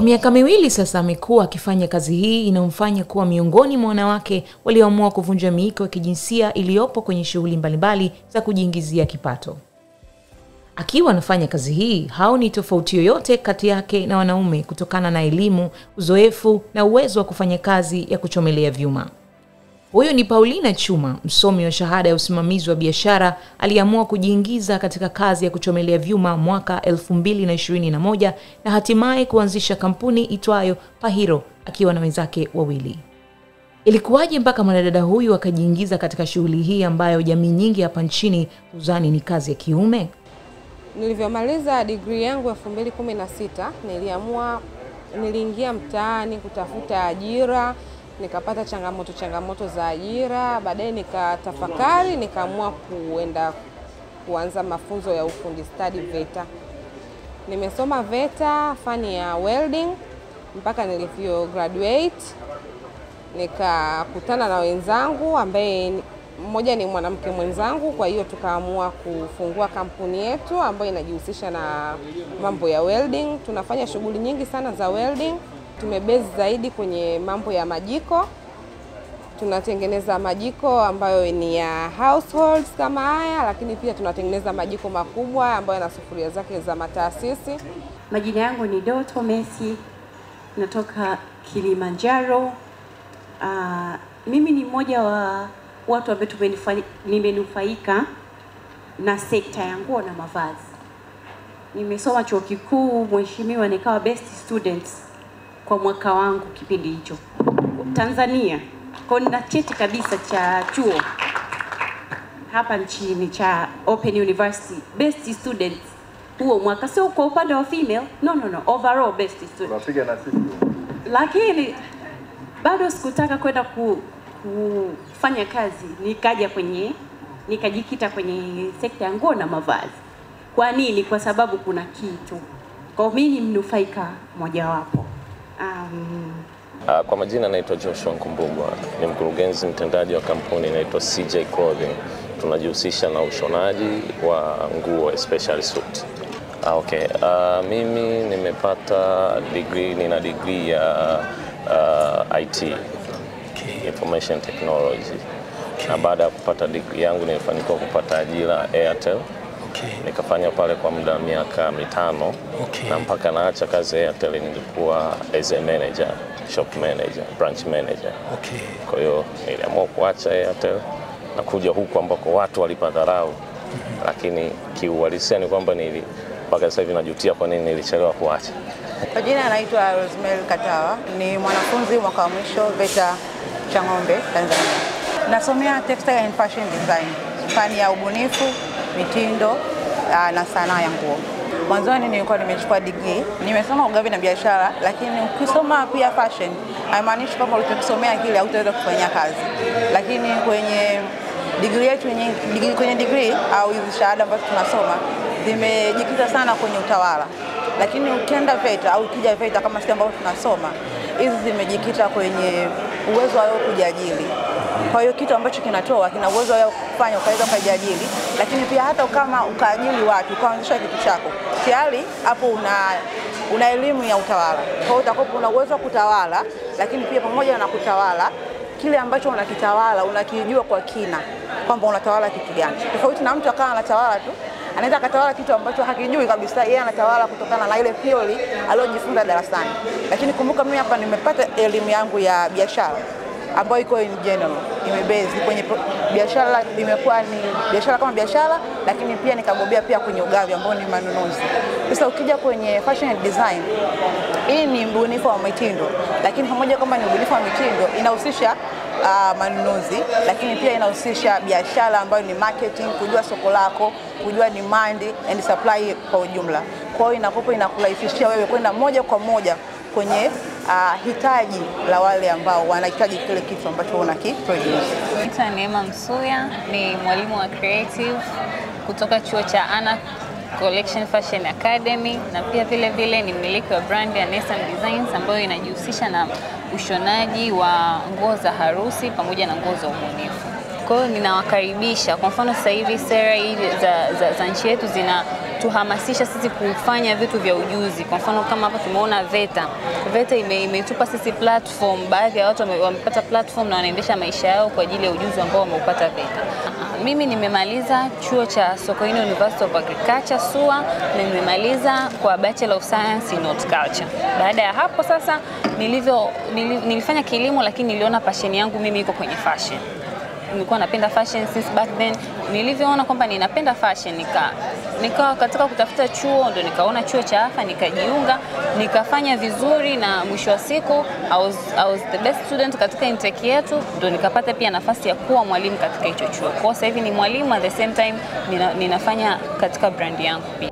miaka miwili sasa amekuwa akifanya kazi hii inayomfanya kuwa miongoni mwa wanawake walioamua kuvunja miiko ya kijinsia iliyopo kwenye shughuli mbalimbali za kujiingizia kipato. Akiwa anafanya kazi hii, haoni tofauti yoyote kati yake na wanaume kutokana na elimu, uzoefu na uwezo wa kufanya kazi ya kuchomelea vyuma. Huyo ni Paulina Chuma, msomi wa shahada ya usimamizi wa biashara, aliamua kujiingiza katika kazi ya kuchomelea vyuma mwaka 2021 na hatimaye kuanzisha kampuni itwayo Pahiro akiwa na wenzake wawili. Ilikuwaje mpaka mwanadada huyu akajiingiza katika shughuli hii ambayo jamii nyingi hapa nchini huzani ni kazi ya kiume? Nilivyomaliza degree yangu 2016, niliingia mtaani kutafuta ajira, nikapata changamoto za ajira, baadaye nikatafakari, nikaamua kuanza mafunzo ya ufundi stadi VETA. Nimesoma VETA fani ya welding mpaka nilivyo graduate. Nikakutana na wenzangu ambaye mmoja ni mwanamke mwenzangu, kwa hiyo tukaamua kufungua kampuni yetu ambayo inajihusisha na mambo ya welding. Tunafanya shughuli nyingi sana za welding. Tumebase zaidi kwenye mambo ya majiko. Tunatengeneza majiko ambayo ni ya households kama haya, lakini pia tunatengeneza majiko makubwa ambayo yana sufuria zake za mataasisi. Majina yangu ni Doto Messi, natoka Kilimanjaro. Mimi ni mmoja wa watu ambao nimenufaika na sekta ya nguo na mavazi. Nimesoma chuo kikuu, mheshimiwa, nikawa best students kwa mwaka wangu kipindi hicho Tanzania. Kwa nina cheti kabisa cha chuo hapa nchini cha Open University best students huo mwaka, sio kwa upande wa female, no, overall best student. Unapiga na sisi. Lakini bado sikutaka kwenda kufanya kazi, nikajikita kwenye sekta ya nguo na mavazi. Kwa nini? Kwa sababu kuna kitu. Kwa mimi ni mnufaika moja wapo. Kwa majina naitwa Joshua Nkumbugwa, ni mkurugenzi mtendaji wa kampuni inaitwa CJ Clothing. Tunajihusisha na ushonaji wa nguo especially suit. Mimi nina degree ya IT, Information Technology. Na baada ya kupata degree yangu nilifanikiwa kupata ajira Airtel. Nikafanya pale kwa muda miaka 5. Na mpaka naacha kazi Airtel nilikuwa as a manager, shop manager, branch manager. Kwa hiyo niliamua kuacha Airtel na kuja huku ambako watu walipadharau. Lakini kiuhalisia ni kwamba mpaka sasa hivi najutia kwa nini nilichelewa kuacha. Kwa jina naitwa Rosemary Katawa, ni mwanafunzi mwaka wa mwisho VETA Chang'ombe, Tanzania. Nasomea textile and fashion design, fani ya ubunifu, mitindo na sanaa ya nguo. Mwanzoni nilikuwa nimechukua degree, nimesoma ugavi na biashara, lakini ukisoma pia fashion haimaanishi kama ulichosomea kile hautaweza kufanya kazi. Lakini kwenye degree yetu kwenye degree au hizo shahada ambazo tunasoma zimejikita sana kwenye utawala. Lakini ukienda VETA au ukija VETA kama sisi ambao tunasoma, hizi zimejikita kwenye uwezo wao kujiajiri. Kwa hiyo kitu ambacho kinatoa kina uwezo wao kufanya ukaweza kujiajiri, lakini pia hata kama ukaajiri watu, ukaanzisha kitu chako, tayari hapo una elimu ya utawala. Kwa hiyo utakuwa una uwezo wa kutawala, lakini pia pamoja na kutawala, kile ambacho unakitawala unakijua kwa kina kwamba unatawala kitu gani. Tofauti na mtu akawa anatawala tu, anaweza akatawala kitu ambacho hakijui kabisa, yeye anatawala kutokana na ile theory aliyojifunza darasani. Lakini kumbuka mimi hapa nimepata elimu yangu ya biashara ambayo iko in general, imebase kwenye biashara, imekuwa ni biashara kama biashara, lakini pia nikabobea pia kwenye ugavi ambao ni manunuzi. Sasa ukija kwenye fashion and design, hii ni ubunifu wa mitindo, lakini pamoja kama ni ubunifu wa mitindo inahusisha manunuzi, lakini pia inahusisha biashara ambayo ni marketing, kujua soko lako, kujua demand and supply kwa ujumla. Kwa hiyo inakurahisishia wewe kwenda moja kwa moja kwenye hitaji la wale ambao wanahitaji kile kitu ambacho unakiproduce. Naitwa Neema Msuya, ni mwalimu wa creative kutoka chuo cha Ana Collection Fashion Academy, na pia vile vile ni mmiliki wa brand ya Nesam Designs ambayo inajihusisha na ushonaji wa nguo za harusi pamoja na nguo za ubunifu. Kwa hiyo ninawakaribisha. Kwa mfano sasa hivi sera hizi za nchi yetu imetuhamasisha sisi kufanya vitu vya ujuzi. Kwa mfano kama hapa tumeona VETA imetupa sisi platform, baadhi ya watu wamepata platform na wanaendesha maisha yao kwa ajili ya ujuzi ambao wameupata VETA. Mimi nimemaliza chuo cha Sokoine University of Agriculture SUA, na nimemaliza kwa Bachelor of Science in Horticulture. Baada ya hapo sasa nilifanya kilimo, lakini niliona passion yangu mimi iko kwenye fashion. Nilikuwa napenda fashion since back then. Nilivyoona kwamba ninapenda fashion, nikawa katika kutafuta chuo ndo nikaona chuo cha AFA, nikajiunga, nikafanya vizuri, na mwisho wa siku I was the best student katika intake yetu, ndo nikapata pia nafasi ya kuwa mwalimu katika hicho chuo. Kwa sasa hivi ni mwalimu, at the same time ninafanya katika brand yangu pia.